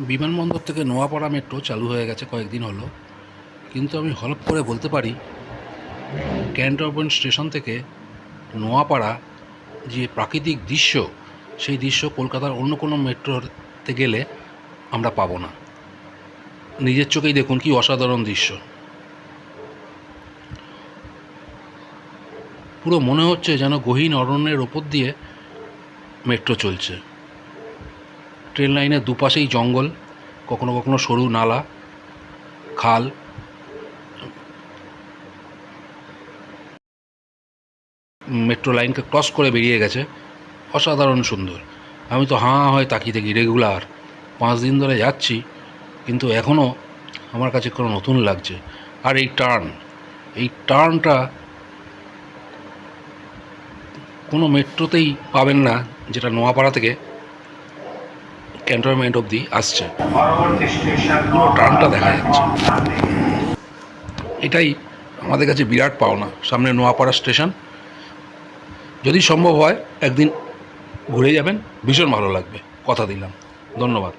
বিমানবন্দর থেকে নোয়াপাড়া মেট্রো চালু হয়ে গেছে কয়েকদিন হলো, কিন্তু আমি হলপ করে বলতে পারি ক্যান্টনমেন্ট স্টেশন থেকে নোয়াপাড়া যে প্রাকৃতিক দৃশ্য, সেই দৃশ্য কলকাতার অন্য কোনো মেট্রোতে গেলে আমরা পাবো না। নিজের চোখেই দেখুন কি অসাধারণ দৃশ্য। পুরো মনে হচ্ছে যেন গহীন অরণ্যের ওপর দিয়ে মেট্রো চলছে। ট্রেন লাইনের দুপাশেই জঙ্গল, কখনো কখনো সরু নালা, খাল। মেট্রো লাইনকে ক্রস করে বেরিয়ে গেছে, অসাধারণ সুন্দর। আমি তো হাঁ হয়ে তাকিয়ে থাকি রেগুলার, 5 দিন ধরে যাচ্ছি, কিন্তু এখনও আমার কাছে কোনো নতুন লাগছে। আর এই টার্নটা কোনো মেট্রোতেই পাবেন না, যেটা নোয়াপাড়া থেকে ক্যান্টনমেন্ট অবধি আসছে। পুরো টার্নটা দেখা যাচ্ছে। এটাই আমাদের কাছে বিরাট পাওনা। সামনে নোয়াপাড়া স্টেশন, যদি সম্ভব হয় একদিন ঘুরে যাবেন, ভীষণ ভালো লাগবে, কথা দিলাম। ধন্যবাদ।